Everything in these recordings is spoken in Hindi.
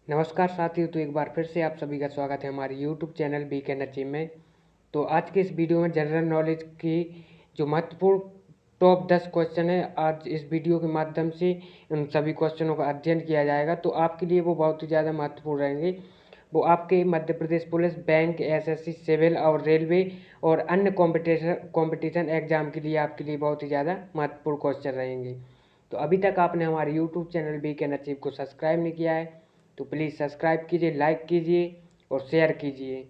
नमस्कार साथियों, तो एक बार फिर से आप सभी का स्वागत है हमारे यूट्यूब चैनल वीकेंड अचीव में। तो आज के इस वीडियो में जनरल नॉलेज की जो महत्वपूर्ण टॉप 10 क्वेश्चन है, आज इस वीडियो के माध्यम से उन सभी क्वेश्चनों का अध्ययन किया जाएगा। तो आपके लिए वो बहुत ही ज़्यादा महत्वपूर्ण रहेंगे। वो आपके Madhya Pradesh police, bank, SSC, civil और रेलवे और अन्य कॉम्पिटिशन एग्जाम के लिए आपके लिए बहुत ही ज़्यादा महत्वपूर्ण क्वेश्चन रहेंगे। तो अभी तक आपने हमारे यूट्यूब चैनल वीकेंड अचीव को सब्सक्राइब नहीं किया है तो प्लीज़ सब्सक्राइब कीजिए, लाइक कीजिए और शेयर कीजिए।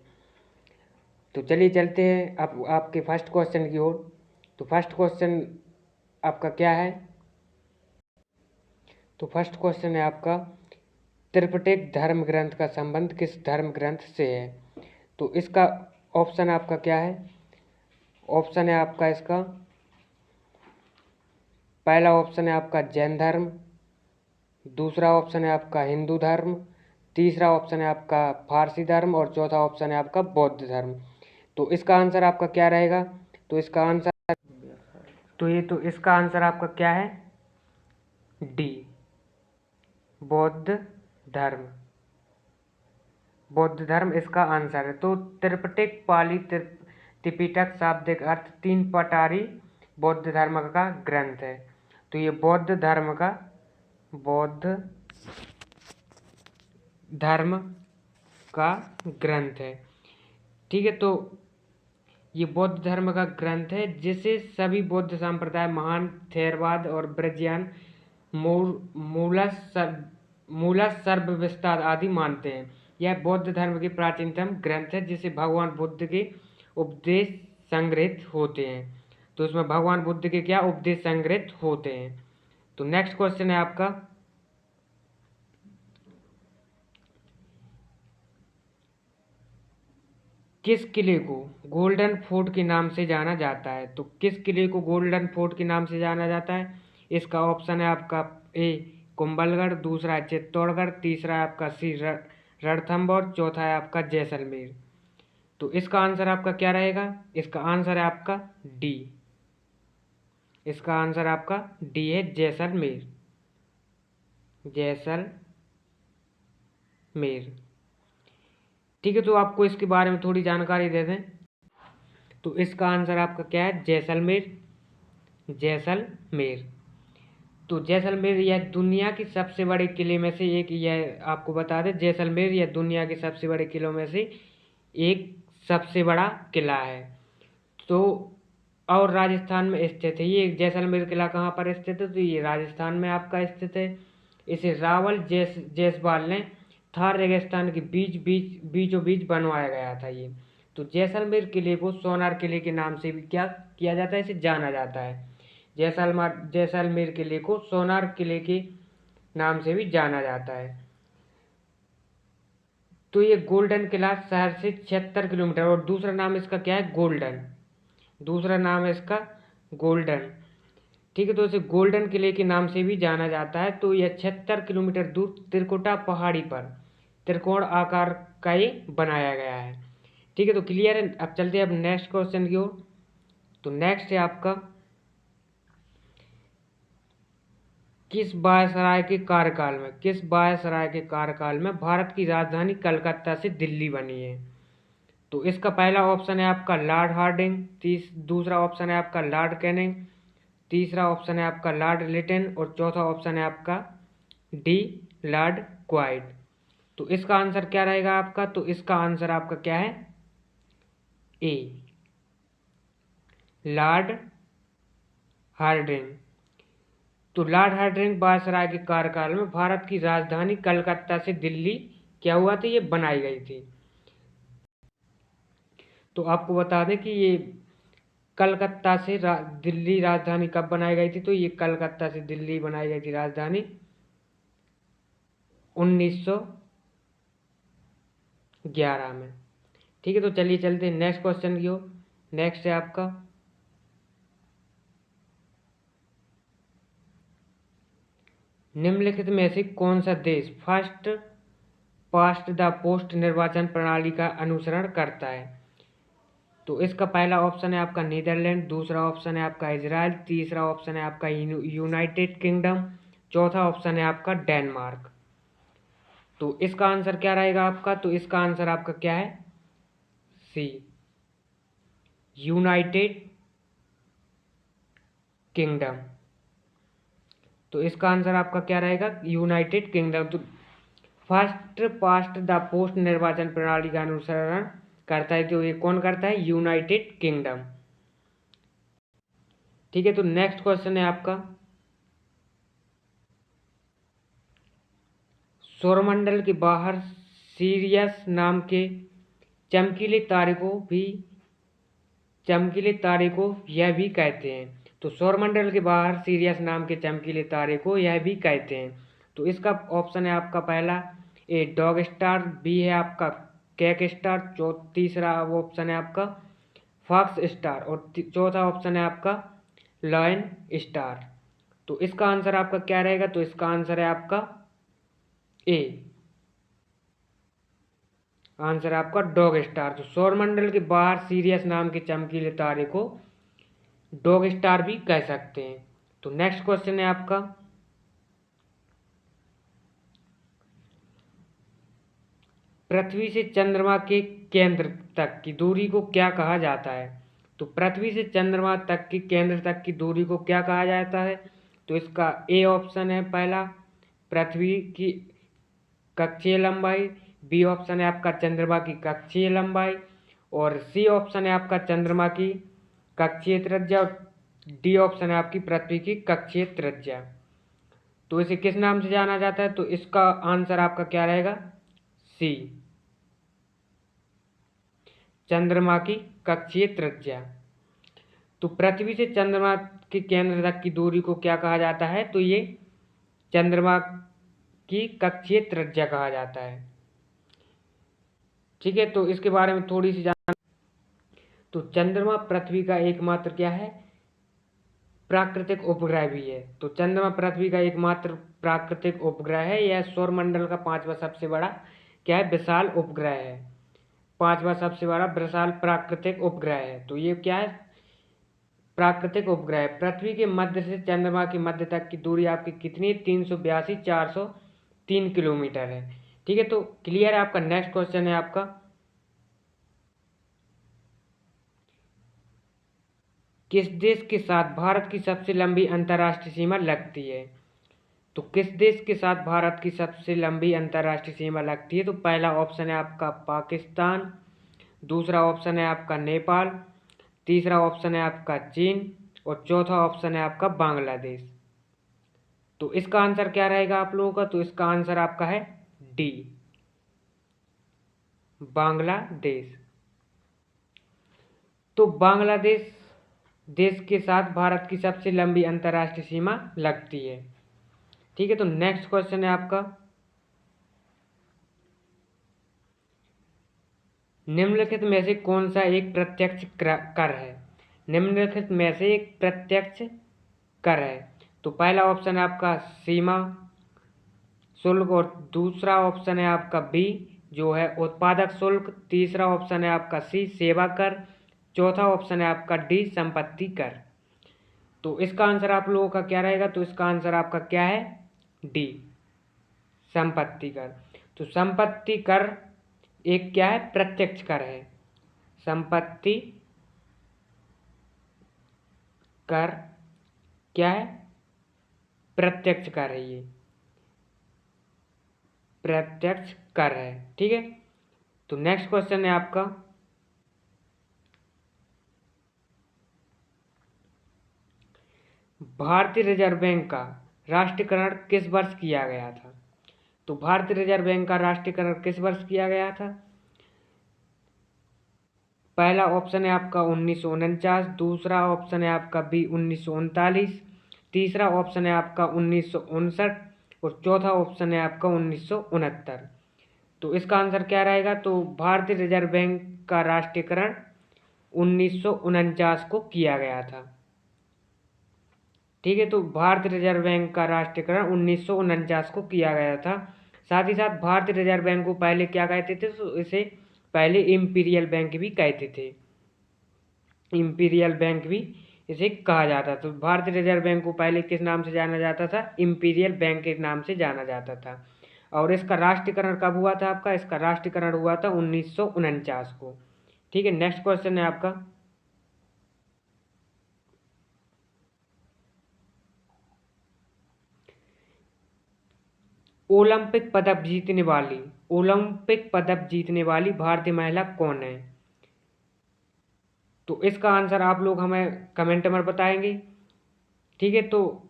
तो चलिए चलते हैं आपके फर्स्ट क्वेश्चन की ओर। तो फर्स्ट क्वेश्चन आपका क्या है? तो फर्स्ट क्वेश्चन है आपका, त्रिपिटक धर्म ग्रंथ का संबंध किस धर्म ग्रंथ से है? तो इसका ऑप्शन आपका क्या है? ऑप्शन है आपका इसका, पहला ऑप्शन है आपका जैन धर्म, दूसरा ऑप्शन है आपका हिंदू धर्म, तीसरा ऑप्शन है आपका फारसी धर्म और चौथा ऑप्शन है आपका बौद्ध धर्म। तो इसका आंसर आपका क्या रहेगा? तो इसका आंसर इसका आंसर आपका क्या है? डी, बौद्ध धर्म। बौद्ध धर्म इसका आंसर है। तो त्रिपिटक पाली त्रिपिटक शाब्दिक अर्थ तीन पटारी बौद्ध धर्म का ग्रंथ है। तो ये बौद्ध धर्म का ग्रंथ है। ठीक है, तो ये बौद्ध धर्म का ग्रंथ है जिसे सभी बौद्ध संप्रदाय महान थेरवाद और ब्रजयान मूलस सर्वविस्तार आदि मानते हैं। यह बौद्ध धर्म के प्राचीनतम ग्रंथ है जिसे भगवान बुद्ध के उपदेश संग्रहित होते हैं। तो इसमें भगवान बुद्ध के क्या उपदेश संग्रहित होते हैं। तो नेक्स्ट क्वेश्चन है आपका, किस किले को गोल्डन फोर्ट के नाम से जाना जाता है? तो किस किले को गोल्डन फोर्ट के नाम से जाना जाता है? इसका ऑप्शन है आपका ए कुंभलगढ़, दूसरा है चित्तौड़गढ़, तीसरा है आपका सी रणथंभौर, चौथा है आपका जैसलमेर। तो इसका आंसर आपका क्या रहेगा? इसका आंसर है आपका डी। इसका आंसर आपका डी है, जैसलमेर। जैसलमेर। ठीक है, तो आपको इसके बारे में थोड़ी जानकारी दे दें। तो इसका आंसर आपका क्या है? जैसलमेर। जैसलमेर। तो जैसलमेर यह दुनिया की सबसे बड़े किले में से एक, यह आपको बता दें, जैसलमेर यह दुनिया के सबसे बड़े किलों में से एक सबसे बड़ा किला है। तो और राजस्थान में स्थित है। ये जैसलमेर किला कहाँ पर स्थित है? तो ये राजस्थान में आपका स्थित है। इसे रावल जैसवाल ने थार रेगिस्तान के बीचों बीच बनवाया गया था ये। तो जैसलमेर किले को सोनार किले के नाम से भी क्या किया जाता है, इसे जाना जाता है। जैसलमेर किले को सोनार किले के नाम से भी जाना जाता है। तो ये गोल्डन किला शहर से 76 किलोमीटर, और दूसरा नाम इसका क्या है? गोल्डन। दूसरा नाम है इसका गोल्डन। ठीक है, तो इसे गोल्डन किले के नाम से भी जाना जाता है। तो यह 76 किलोमीटर दूर त्रिकुटा पहाड़ी पर त्रिकोण आकार का ये बनाया गया है। ठीक है, तो क्लियर है। अब चलते हैं अब नेक्स्ट क्वेश्चन की ओर। तो नेक्स्ट है आपका, किस वायसराय के कार्यकाल में भारत की राजधानी कलकत्ता से दिल्ली बनी है? तो इसका पहला ऑप्शन है आपका लॉर्ड हार्डिंग, दूसरा ऑप्शन है आपका लॉर्ड कैनिंग, तीसरा ऑप्शन है आपका लॉर्ड लिटन और चौथा ऑप्शन है आपका डी, लॉर्ड क्वाइट। तो इसका आंसर क्या रहेगा आपका? तो इसका आंसर आपका क्या है? ए, लॉर्ड हार्डिंग। तो लॉर्ड हार्डिंग वायसराय के कार्यकाल में भारत की राजधानी कलकत्ता से दिल्ली क्या हुआ था, ये बनाई गई थी। तो आपको बता दें कि ये कलकत्ता से दिल्ली राजधानी कब बनाई गई थी? तो ये कलकत्ता से दिल्ली बनाई गई थी राजधानी 1911 में। ठीक है, तो चलिए चलते हैं नेक्स्ट क्वेश्चन की ओर। नेक्स्ट है आपका, निम्नलिखित में से कौन सा देश फर्स्ट पास्ट द पोस्ट निर्वाचन प्रणाली का अनुसरण करता है? तो इसका पहला ऑप्शन है आपका नीदरलैंड, दूसरा ऑप्शन है आपका इजराइल, तीसरा ऑप्शन है आपका यूनाइटेड किंगडम, चौथा ऑप्शन है आपका डेनमार्क। तो इसका आंसर क्या रहेगा आपका? तो इसका आंसर आपका क्या है? सी, यूनाइटेड किंगडम। तो इसका आंसर आपका क्या रहेगा? United kingdom. तो फर्स्ट पास्ट द पोस्ट निर्वाचन प्रणाली का अनुसरण करता है, तो ये कौन करता है? United kingdom. ठीक है, तो नेक्स्ट क्वेश्चन है आपका, सौरमंडल के बाहर सीरियस नाम के चमकीले तारे को यह भी कहते हैं। तो सौरमंडल के बाहर सीरियस नाम के चमकीले तारे को यह भी कहते हैं। तो इसका ऑप्शन है आपका पहला ए डॉग स्टार, बी है आपका कैक स्टार, तीसरा ऑप्शन है आपका फॉक्स स्टार और चौथा ऑप्शन है आपका लॉयन स्टार। तो इसका आंसर आपका क्या रहेगा? तो इसका आंसर है आपका ए, आंसर है आपका डॉग स्टार। तो सौरमंडल के बाहर सीरियस नाम के चमकीले तारे को डॉग स्टार भी कह सकते हैं। तो नेक्स्ट क्वेश्चन है आपका, पृथ्वी से चंद्रमा के केंद्र तक की दूरी को क्या कहा जाता है? तो पृथ्वी से चंद्रमा तक की केंद्र तक की दूरी को क्या कहा जाता है? तो इसका ए ऑप्शन है पहला पृथ्वी की कक्षीय लंबाई, बी ऑप्शन है आपका चंद्रमा की कक्षीय लंबाई और सी ऑप्शन है आपका चंद्रमा की कक्षीय त्रिज्या और डी ऑप्शन है आपकी पृथ्वी की कक्षीय त्रिज्या। तो इसे किस नाम से जाना जाता है? तो इसका आंसर आपका क्या रहेगा? सी, चंद्रमा की कक्षीय त्रिज्या। तो पृथ्वी से चंद्रमा के केंद्र तक की दूरी को क्या कहा जाता है? तो ये चंद्रमा की कक्षीय त्रिज्या कहा जाता है। ठीक है, तो इसके बारे में थोड़ी सी जान, तो चंद्रमा पृथ्वी का एकमात्र क्या है? प्राकृतिक उपग्रह भी है। तो चंद्रमा पृथ्वी का एकमात्र प्राकृतिक उपग्रह है। यह सौरमंडल का पांचवा सबसे बड़ा क्या है? विशाल उपग्रह है। पांचवा सबसे बड़ा विशाल प्राकृतिक उपग्रह है। तो ये क्या है? प्राकृतिक उपग्रह है। पृथ्वी के मध्य से चंद्रमा के मध्य तक की दूरी आपकी कितनी है? 382,403 किलोमीटर है। ठीक है, तो क्लियर है आपका। नेक्स्ट क्वेश्चन है आपका, किस देश के साथ भारत की सबसे लंबी अंतर्राष्ट्रीय सीमा लगती है? तो किस देश के साथ भारत की सबसे लंबी अंतर्राष्ट्रीय सीमा लगती है? तो पहला ऑप्शन है आपका पाकिस्तान, दूसरा ऑप्शन है आपका नेपाल, तीसरा ऑप्शन है आपका चीन और चौथा ऑप्शन है आपका बांग्लादेश। तो इसका आंसर क्या रहेगा आप लोगों का? तो इसका आंसर आपका है डी, बांग्लादेश। तो बांग्लादेश देश के साथ भारत की सबसे लंबी अंतर्राष्ट्रीय सीमा लगती है। ठीक है, तो नेक्स्ट क्वेश्चन है आपका, निम्नलिखित में से कौन सा एक प्रत्यक्ष कर है? निम्नलिखित में से एक प्रत्यक्ष कर है। तो पहला ऑप्शन है आपका सीमा शुल्क और दूसरा ऑप्शन है आपका बी जो है उत्पादक शुल्क, तीसरा ऑप्शन है आपका सी सेवा कर, चौथा ऑप्शन है आपका डी संपत्ति कर। तो इसका आंसर आप लोगों का क्या रहेगा? तो इसका आंसर आपका क्या है? डी, संपत्ति कर। तो संपत्ति कर एक क्या है? प्रत्यक्ष कर है। संपत्ति कर क्या है? प्रत्यक्ष कर है। ये प्रत्यक्ष कर है। ठीक है, तो नेक्स्ट क्वेश्चन है आपका, भारतीय रिजर्व बैंक का राष्ट्रीयकरण किस वर्ष किया गया था? तो भारतीय रिजर्व बैंक का राष्ट्रीयकरण किस वर्ष किया गया था? पहला ऑप्शन है आपका 1949, दूसरा ऑप्शन है आपका बी 1939, तीसरा ऑप्शन है आपका 1959 और चौथा ऑप्शन है आपका 1969। तो इसका आंसर क्या रहेगा? तो भारतीय रिजर्व बैंक का राष्ट्रीयकरण 1949 को किया गया था। ठीक है, तो भारतीय रिजर्व बैंक का राष्ट्रीयकरण 1949 को किया गया था। साथ ही साथ भारतीय रिजर्व बैंक को पहले क्या कहते थे? तो इसे पहले इंपीरियल बैंक भी कहते थे। इंपीरियल बैंक भी इसे कहा जाता था। तो भारतीय रिजर्व बैंक को पहले किस नाम से जाना जाता था? इंपीरियल बैंक के नाम से जाना जाता था। और इसका राष्ट्रीयकरण कब हुआ था आपका? इसका राष्ट्रीयकरण हुआ था 1949 को। ठीक है, नेक्स्ट क्वेश्चन है आपका, ओलंपिक पदक जीतने वाली भारतीय महिला कौन है? तो इसका आंसर आप लोग हमें कमेंट में बताएंगे। ठीक है, तो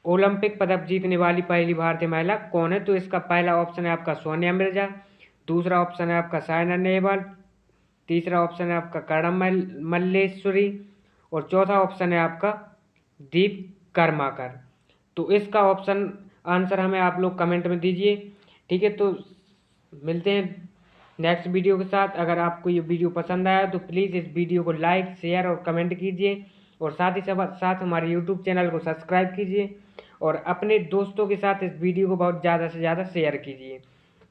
ओलंपिक पदक जीतने वाली पहली भारतीय महिला कौन है? तो इसका पहला ऑप्शन है आपका सोनिया मिर्जा, दूसरा ऑप्शन है आपका साइना नेहवाल, तीसरा ऑप्शन है आपका कर्णम मल्लेश्वरी और चौथा ऑप्शन है आपका दीप कर्माकर। तो इसका ऑप्शन आंसर हमें आप लोग कमेंट में दीजिए। ठीक है, तो मिलते हैं नेक्स्ट वीडियो के साथ। अगर आपको ये वीडियो पसंद आया तो प्लीज़ इस वीडियो को लाइक, शेयर और कमेंट कीजिए और साथ ही साथ हमारे यूट्यूब चैनल को सब्सक्राइब कीजिए और अपने दोस्तों के साथ इस वीडियो को बहुत ज़्यादा से ज़्यादा शेयर कीजिए।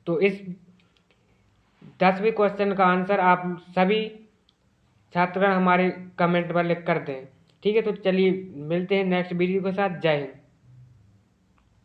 तो इस 10वें क्वेश्चन का आंसर आप सभी छात्रगण हमारे कमेंट पर लिख कर दें। ठीक है, तो चलिए मिलते हैं नेक्स्ट वीडियो के साथ। जय हिंद।